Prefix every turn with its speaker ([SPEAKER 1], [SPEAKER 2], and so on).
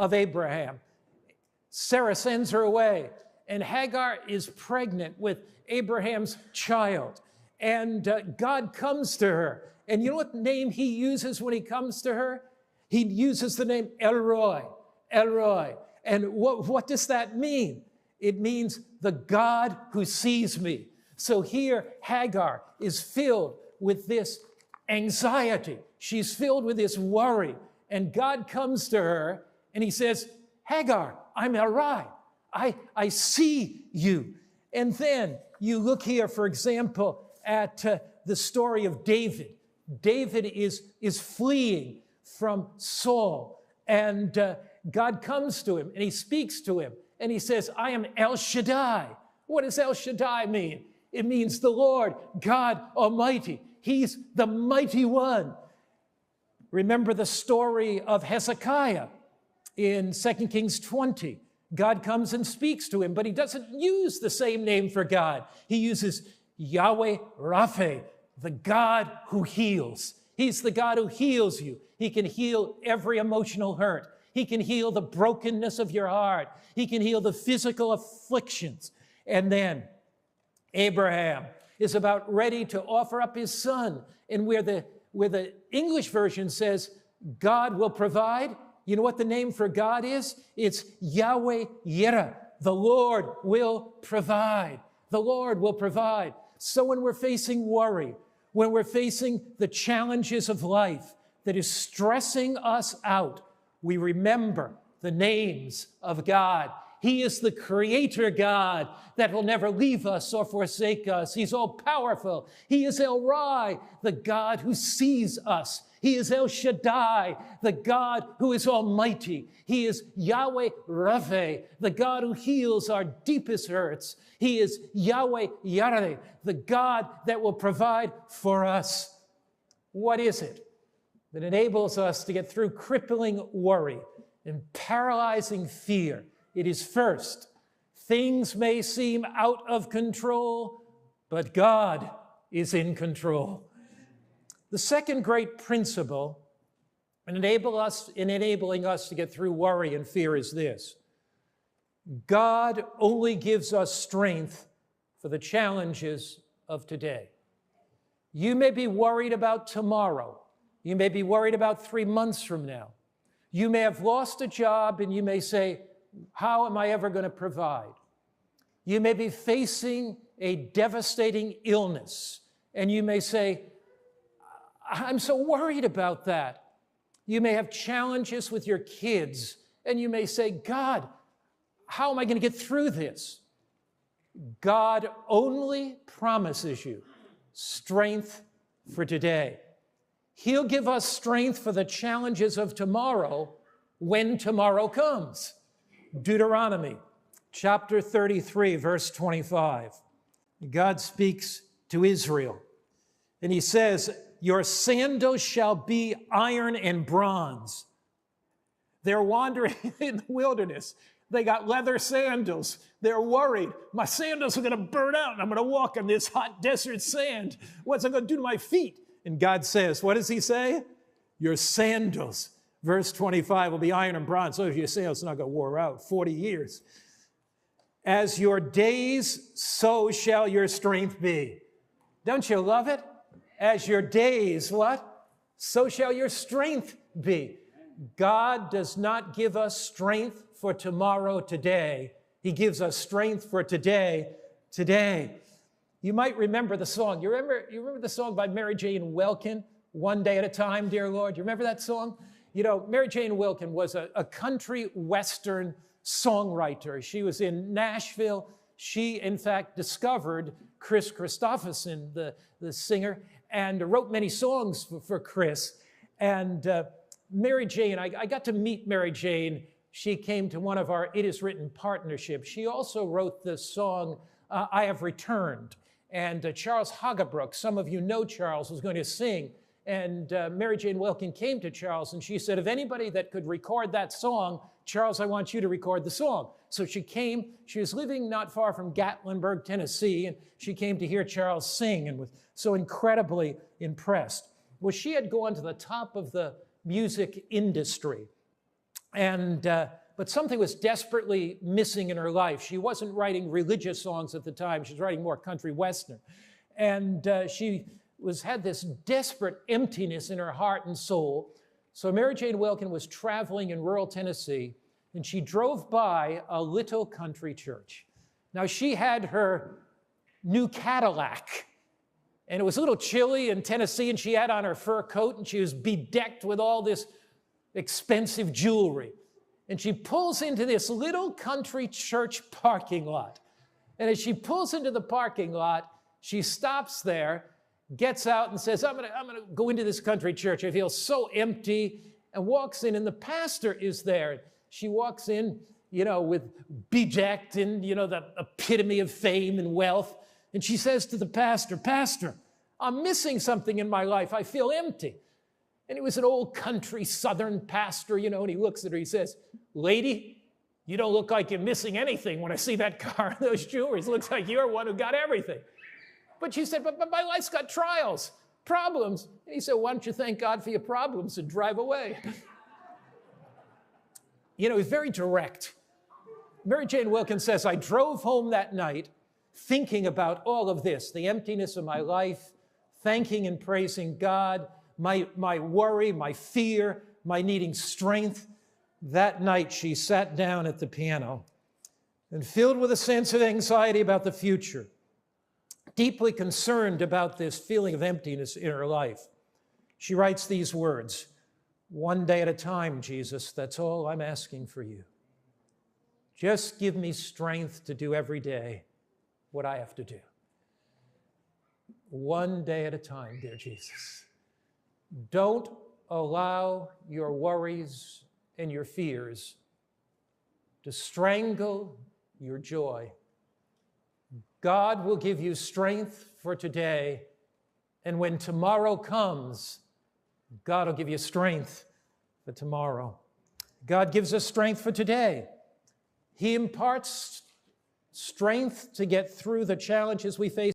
[SPEAKER 1] of Abraham. Sarah sends her away, and Hagar is pregnant with Abraham's child. And God comes to her. And you know what name he uses when he comes to her? He uses the name El Roi, El Roi. And what does that mean? It means the God who sees me. So here Hagar is filled with this anxiety. She's filled with this worry. And God comes to her and he says, Hagar, I'm El Roi. I see you. And then you look here, for example, at the story of David. David is fleeing from Saul, and God comes to him and he speaks to him and he says, I am El Shaddai. What does El Shaddai mean? It means the Lord God Almighty. He's the mighty one. Remember the story of Hezekiah in 2 Kings 20. God comes and speaks to him, but he doesn't use the same name for God. He uses Yahweh Rapha, the God who heals. He's the God who heals you. He can heal every emotional hurt. He can heal the brokenness of your heart. He can heal the physical afflictions. And then Abraham is about ready to offer up his son. And where the English version says, God will provide, you know what the name for God is? It's Yahweh Yireh. The Lord will provide. The Lord will provide. So when we're facing worry, when we're facing the challenges of life that is stressing us out, we remember the names of God. He is the creator God that will never leave us or forsake us. He's all powerful. He is El Roi, the God who sees us. He is El Shaddai, the God who is almighty. He is Yahweh Rapha, the God who heals our deepest hurts. He is Yahweh Yireh, the God that will provide for us. What is it that enables us to get through crippling worry and paralyzing fear? It is first, things may seem out of control, but God is in control. The second great principle in enabling us to get through worry and fear is this: God only gives us strength for the challenges of today. You may be worried about tomorrow. You may be worried about 3 months from now. You may have lost a job and you may say, how am I ever going to provide? You may be facing a devastating illness and you may say, I'm so worried about that. You may have challenges with your kids and you may say, God, how am I going to get through this? God only promises you strength for today. He'll give us strength for the challenges of tomorrow when tomorrow comes. Deuteronomy chapter 33, verse 25. God speaks to Israel, and he says, your sandals shall be iron and bronze. They're wandering in the wilderness. They got leather sandals. They're worried. My sandals are going to burn out, and I'm going to walk on this hot desert sand. What's it going to do to my feet? And God says, what does he say? Your sandals, verse 25, will be iron and bronze. So if your sandals are not going to wear out 40 years. As your days, so shall your strength be. Don't you love it? As your days, what? So shall your strength be. God does not give us strength for tomorrow today. He gives us strength for today. You might remember the song. You remember the song by Mary Jane Wilkin, One Day at a Time, Dear Lord? You remember that song? You know, Mary Jane Wilkin was a country western songwriter. She was in Nashville. She, in fact, discovered Chris Christopherson, the singer, and wrote many songs for Chris. And Mary Jane, I got to meet Mary Jane. She came to one of our It Is Written partnerships. She also wrote the song, I Have Returned. And Charles Hagebrook, some of you know Charles, was going to sing. And Mary Jane Wilkin came to Charles and she said, if anybody that could record that song, Charles, I want you to record the song. So she came. She was living not far from Gatlinburg, Tennessee, and she came to hear Charles sing and was so incredibly impressed. Well, she had gone to the top of the music industry. But something was desperately missing in her life. She wasn't writing religious songs at the time. She was writing more country western. And she had this desperate emptiness in her heart and soul. So Mary Jane Wilkin was traveling in rural Tennessee, and she drove by a little country church. Now, she had her new Cadillac, and it was a little chilly in Tennessee, and she had on her fur coat, and she was bedecked with all this expensive jewelry. And she pulls into this little country church parking lot. And as she pulls into the parking lot, she stops there, gets out and says, I'm gonna go into this country church. I feel so empty, and walks in, and the pastor is there. She walks in, with bedecked in, the epitome of fame and wealth. And she says to the pastor, Pastor, I'm missing something in my life. I feel empty. And he was an old country southern pastor, and he looks at her, he says, Lady, you don't look like you're missing anything when I see that car and those jewelries. It looks like you're one who got everything. But she said, but my life's got trials, problems. And he said, why don't you thank God for your problems and drive away? He's very direct. Mary Jane Wilkins says, I drove home that night thinking about all of this, the emptiness of my life, thanking and praising God, my worry, my fear, my needing strength. That night she sat down at the piano and filled with a sense of anxiety about the future, deeply concerned about this feeling of emptiness in her life. She writes these words, one day at a time, Jesus, that's all I'm asking for you. Just give me strength to do every day what I have to do. One day at a time, dear Jesus. Don't allow your worries and your fears to strangle your joy. God will give you strength for today, and when tomorrow comes, God will give you strength for tomorrow. God gives us strength for today. He imparts strength to get through the challenges we face